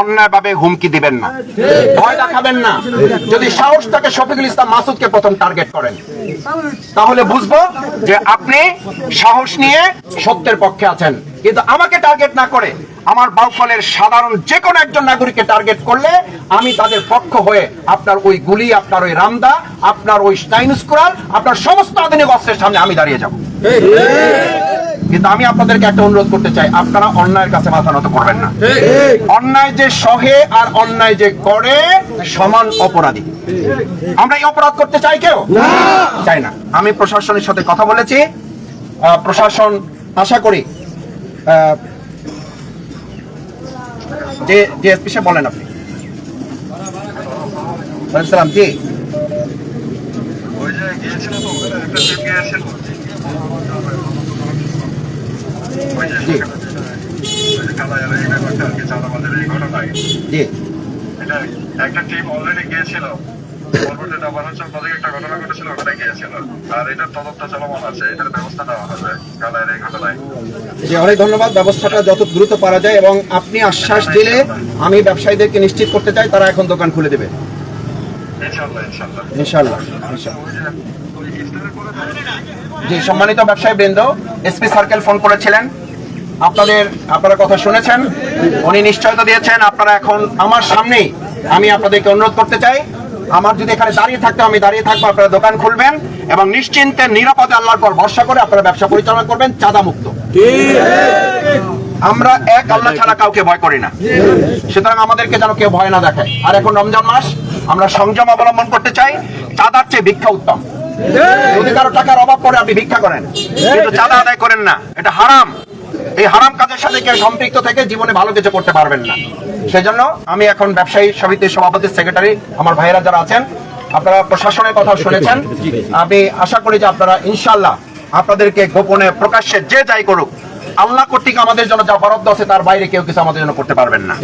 অন্যায়ভাবে হুমকি দিবেন না, ভয় দেখাবেন না। যদি সাহস থাকে শফিকুল ইসলাম মাসুদকে প্রথম টার্গেট করেন, তাহলে বুঝবো যে আপনি সাহস নিয়ে সত্যের পক্ষে আছেন। কিন্তু আমাকে টার্গেট না করে আমার বাউফলের সাধারণ যে কোনো একজন নাগরিককে টার্গেট করলে আমি তাদের পক্ষ হয়ে আপনার ওই গুলি, আপনার ওই রামদা, আপনার ওই স্টাইনস্কুরাল, আপনার সমস্ত আধুনিক অস্ত্রের সামনে আমি দাঁড়িয়ে যাব। কিন্তু আমি আপনাদেরকে একটা অনুরোধ করতে চাই, আপনারা অন্যায়ের কাছে মাথা নত করবেন না। অন্যায় যে সহে আর অন্যায় যে করে সমান অপরাধী। আমরা এই অপরাধ করতে চাই কেউ? চাই না। আমি প্রশাসনের সাথে কথা বলেছি, প্রশাসন আশা করি যে এসপি সাহেব বলেন আপনি সালাম জি একটা টিম অলরেডি গিয়েছিল, পরবর্তীতে আবার হচ্ছে একটা ঘটনা ঘটেছিল, ওখানে গিয়েছিল, আর এটার তদন্ত চলমান আছে, এটার ব্যবস্থা নেওয়া হবে কালায়ের এই ঘটনায়। জি, অনেক ধন্যবাদ। ব্যবস্থাটা যত দ্রুত পারা যায়, এবং আপনি আশ্বাস দিলে আমি ব্যবসায়ীদেরকে নিশ্চিত করতে চাই তারা এখন দোকান খুলে দেবে ইনশাআল্লাহ। জি, সম্মানিত ব্যবসায়ী বৃন্দ, এসপি সার্কেল ফোন করেছিলেন, আপনারা কথা শুনেছেন, উনি নিশ্চয়তা দিয়েছেন। আপনারা এখন আমার সামনেই, আমি আপনাদেরকে অনুরোধ করতে চাই, আমার যদি এখানে দাঁড়িয়ে থাকতে আমি দাঁড়িয়ে থাকবো, আপনারা দোকান খুলবেন এবং নিশ্চিন্তে নিরাপদে আল্লাহর পর ভরসা করে আপনারা ব্যবসা পরিচালনা করবেন, চাঁদা মুক্ত। আমরা এক আল্লাহ ছাড়া কাউকে ভয় করি না, সুতরাং আমাদেরকে যেন কেউ ভয় না দেখায়। আর এখন রমজান মাস, আমরা সংযম অবলম্বন করতে চাই। চাঁদার চেয়ে ভিক্ষা উত্তম। যদি কারো টাকার অভাব পড়ে আপনি ভিক্ষা করেন, কিন্তু চাঁদা আদায় করেন না, এটা হারাম। এই হারাম কাজের সাথে কেউ সম্পৃক্ত থেকে জীবনে ভালো কিছু করতে পারবেন না। সেজন্য আমি এখন ব্যবসায়ী সমিতির সভাপতি, সেক্রেটারি, আমার ভাইয়েরা যারা আছেন, আপনারা প্রশাসনের কথা শুনেছেন। আমি আশা করি যে আপনারা ইনশাআল্লাহ আপনাদেরকে গোপনে প্রকাশ্যে যে যাই করুক, আল্লাহ কর্তৃক আমাদের জন্য যা বরাদ্দ আছে তার বাইরে কেউ কিছু আমাদের জন্য করতে পারবেন না।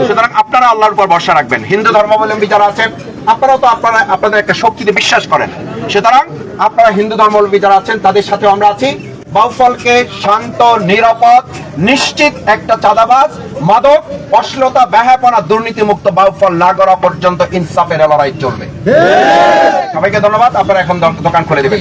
সুতরাং আপনারা আল্লাহর উপর ভরসা রাখবেন। হিন্দু ধর্মাবলম্বী যারা আছেন, আপনারাও তো আপনাদের একটা শক্তিতে বিশ্বাস করেন, সুতরাং আপনারা হিন্দু ধর্মাবলম্বী যারা আছেন তাদের সাথে আমরা আছি। বাউফলকে শান্ত, নিরাপদ, নিশ্চিত একটা চাঁদাবাজ, মাদক, অশ্লীলতা, ব্যাহাপনা, দুর্নীতিমুক্ত বাউফল না করা পর্যন্ত ইনসাফের লড়াই চলবে। সবাইকে ধন্যবাদ। আপনারা এখন দোকান খুলে দেবেন।